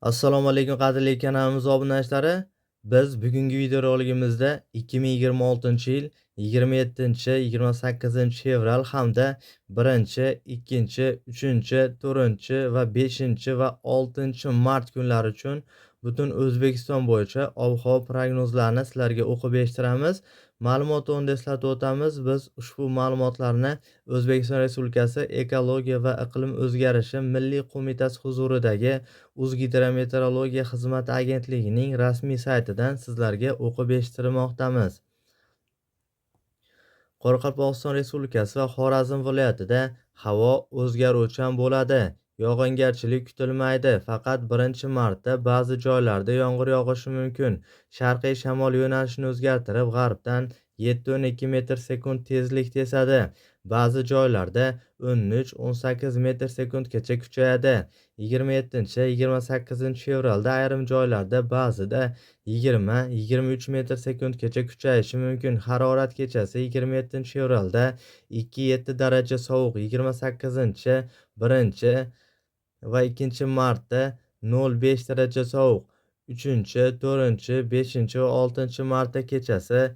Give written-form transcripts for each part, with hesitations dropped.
Assalomu alaykum qadrli kanalimiz obunachilari. Biz bugungi videorolikimizda 2026-yil 27-28 fevral hamda 1, 2, 3, 4 va 5 va 6 mart kunlari uchun butun O'zbekiston bo'yicha ob-havo prognozlarini sizlarga o'qib eshittiramiz. Ma'lumot o'rnida eslatib o'tamiz, biz ushbu ma'lumotlarni O'zbekiston Respublikasi Ekologiya va iqlim o'zgarishi Milliy qo'mitasi huzuridagi O'zgidrometeorologiya xizmati agentligining rasmiy saytidan sizlarga o'qib eshittirmoqdamiz. Qoraqalpog'iston Respublikasi va Xorazm viloyatida havo o'zgaruvchan bo'ladi. Yog'ingarchilik kutilmaydi. Faqat 1-martda ba'zi joylarda yomg'ir yog'ishi mumkin. Sharqiy shamol yo'nalishini o'zgartirib, g'arbdan 7-12 metr sekund tezlikda esadi. Ba'zi joylarda 13-18 metr sekundgacha kuchayadi. 27-28 fevralda ayrim joylarda ba'zida 20-23 metr sekundgacha kuchayishi mumkin. Harorat kechasi 27 fevralda 2-7 daraja sovuq, 28 1 va 2 martda 0,5 daraja sovuq, 3, 4, 5 va 6 martda kechasi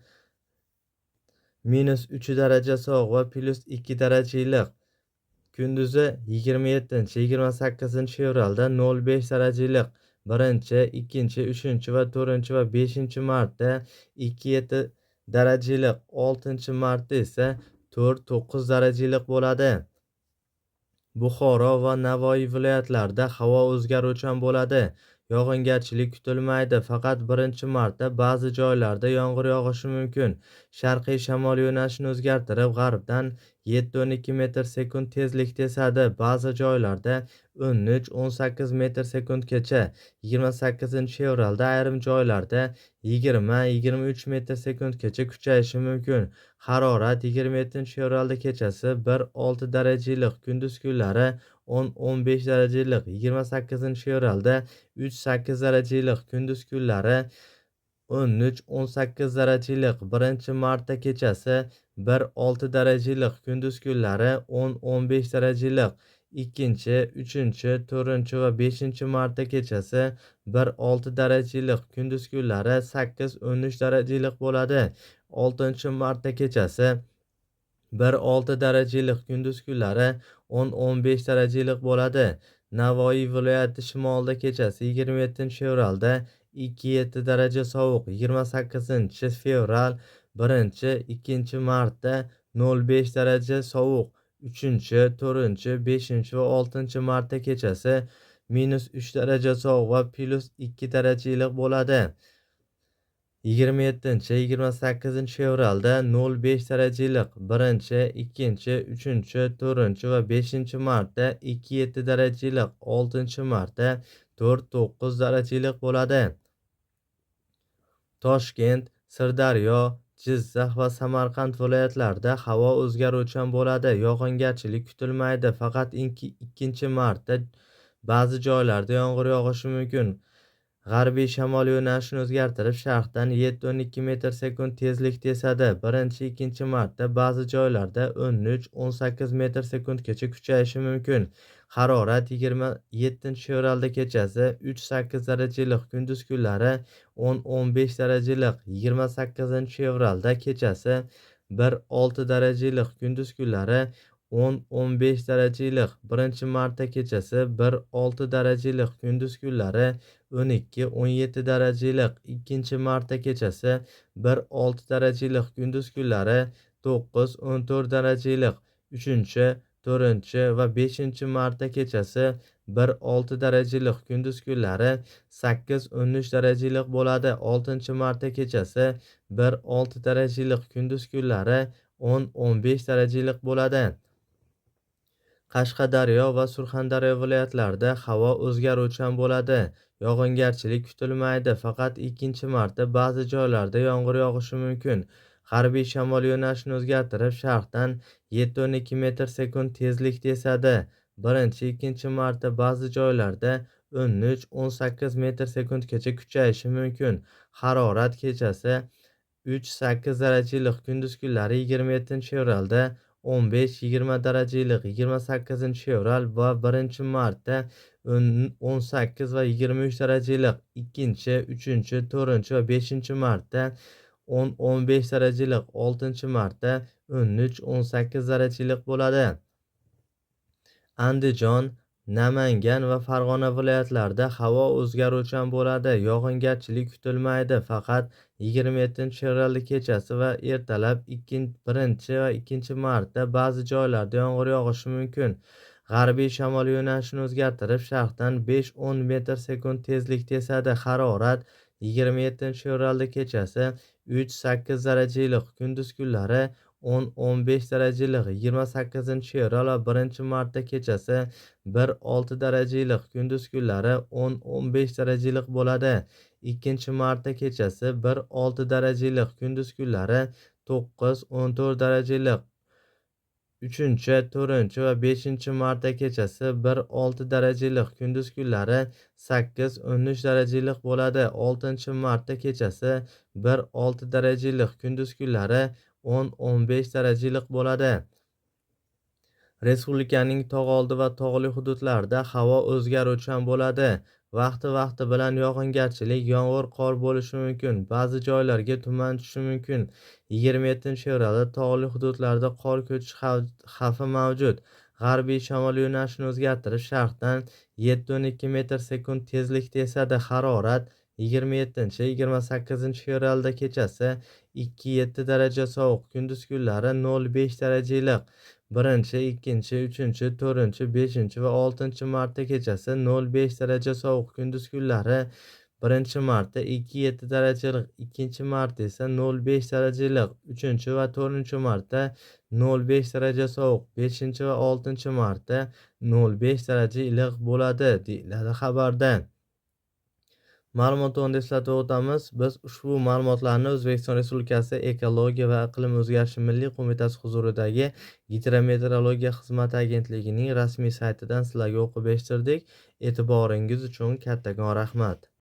-3 daraja sovuq va +2 daraja iliq. Kunduzi 27-28 fevralda 0,5 daraja iliq. 1, 2, 3 va 4 va 5 martda 2-7 daraja iliq. 6 martda esa 4-9 daraja iliq bo'ladi. Buxoro va Navoiy viloyatlarida havo o'zgaruvchan bo'ladi. Yog'ingarchilik kutilmaydi. Faqat 1-martda ba'zi joylarda yomg'ir yog'ishi mumkin. Sharqiy shamol yo'nalishini o'zgartirib, g'arbdan 7-12 metr sekund tezlikda esadi. Ba'zi joylarda 13-18 metr sekundgacha. 28 fevralda ayrim joylarda 20-23 metr sekundgacha kuchayishi mumkin. Harorat 27 fevralda kechasi 1-6 daraja iliq, kunduz kunlari 10-15 daraja iliq. 28 fevralda 3-8 daraja iliq, kunduz kunlari 13-18 daraja iliq. 1-martda kechasi 1-6 daraja iliq, kunduz kunlari 10-15 daraja iliq. 2, 3, 4 va 5 martda kechasi 1-6 daraja iliq, kunduz kunlari 8-13 daraja iliq bo'ladi. 6 martda kechasi 1-6 daraja iliq, kunduz kunlari 10-15 daraja iliq bo'ladi. Navoiy viloyati shimolida kechasi 27 fevralda 2-7 daraja sovuq, 28 fevral 1, 2 martda 0,5 daraja sovuq, 3, 4, 5 va 6 martda kechasi -3 daraja sovuq va +2 daraja iliq bo'ladi. 27-28 fevralda 0,5 daraja iliq. 1, 2, 3, 4 va 5 martda 2-7 daraja iliq. 6 martda 4-9 daraja iliq bo'ladi. Toshkent, Sirdaryo, Jizzax va Samarqand viloyatlarida havo o'zgaruvchan bo'ladi. Yog'ingarchilik kutilmaydi. Faqat 2-martda ba'zi joylarda yomg'ir yog'ishi mumkin. G'arbiy shamol yo'nalishini o'zgartirib, sharqdan 7-12 metr sekund tezlikda esadi. 1, 2 martda ba'zi joylarda 13-18 metr sekundgacha kuchayishi mumkin. Harorat 27 fevralda kechasi 3-8 daraja iliq, kunduz kunlari 10-15 daraja iliq. 28 fevralda kechasi 1-6 daraja iliq, kunduz kunlari 10-15 daraja iliq. 1-martda kechasi 1-6 daraja iliq, kunduz kunlari 12-17 daraja iliq. 2-martda kechasi 1-6 daraja iliq, kunduz kunlari 9-14 daraja iliq. 3, 4 va 5 martda kechasi 1-6 daraja iliq, kunduz kunlari 8-13 daraja iliq bo'ladi. 6 martda kechasi 1-6 daraja iliq, kunduz kunlari 10-15 daraja iliq bo'ladi. Qashqadaryo va Surxondaryo viloyatlarida havo o'zgaruvchan bo'ladi. Yog'ingarchilik kutilmaydi. Faqat 2-martda ba'zi joylarda yomg'ir yog'ishi mumkin. G'arbiy shamol yo'nalishini o'zgartirib, sharqdan 7-12 metr sekund tezlikda esadi. 1, 2 martda ba'zi joylarda 13-18 metr sekundgacha kuchayishi mumkin. Harorat kechasi 3-8 daraja iliq, kunduz kunlari 27 fevralda 15-20 darajali iliq, 28-fevral va 1-martda 18 va 23 darajali iliq, 2, 3, 4 va 5-martda 10-15 darajali iliq, 6-martda 13-18 darajali iliq bo'ladi. Andijon, Namangan va Farg'ona viloyatlarida havo o'zgaruvchan bo'ladi. Yog'ingarchilik kutilmaydi. Faqat 27-fevralda kechasi va ertalab 1 va 2-martda ba'zi joylarda yomg'ir yog'ishi mumkin. G'arbiy shamol yo'nalishini o'zgartirib, sharqdan 5-10 metr sekund tezlikda esadi. Harorat 27-fevralda kechasi 3-8 darajali iliq, kunduz kunlari 10-15 darajali iliq, 28-fevral va 1-martda kechasi 1-6 darajali iliq, kunduz kunlari 10-15 darajali iliq bo'ladi. 2-martda kechasi 1-6 darajali iliq, kunduz kunlari 9-14 darajali iliq. 3, 4 va 5-martda kechasi 1-6 darajali iliq, kunduz kunlari 8-13 darajali iliq bo'ladi. 6-martda kechasi 1-6 darajali iliq, kunduz kunlari 10-15 darajali iliq bo'ladi. Respublikaning tog'oldi va tog'li hududlarida havo o'zgaruvchan bo'ladi. Vaqti bilan yog'ingarchilik, yomg'ir, qor bo'lishi mumkin. Ba'zi joylarga tuman tushishi mumkin. 27-fevralda tog'li hududlarda qor ko'chishi xavfi mavjud. G'arbiy shamol yo'nalishini o'zgartirib, sharqdan 7-12 metr sekund tezlikda esadi. Harorat 27-28-fevralda kechasi 2-7 daraja sovuq, kunduz kunlari 0-5 daraja iliq. 1, 2, 3, 4, 5 va 6-martda kechasi 0-5 daraja sovuq, kunduz kunlari 1-martda 2-7 daraja iliq, 2-martda esa 0-5 daraja iliq, 3 va 4-martda 0-5 daraja sovuq, 5 va 6-martda 0-5 daraja iliq bo'ladi, deyiladi xabarda. Ma'lumotni eslatib o'tamiz. Biz ushbu ma'lumotlarni O'zbekiston Respublikasi Ekologiya va iqlim o'zgarishi milliy qo'mitasi huzuridagi Gidrometeorologiya xizmati agentligining rasmiy saytidan sizlarga o'qib eshittirdik. E'tiboringiz uchun kattakon rahmat.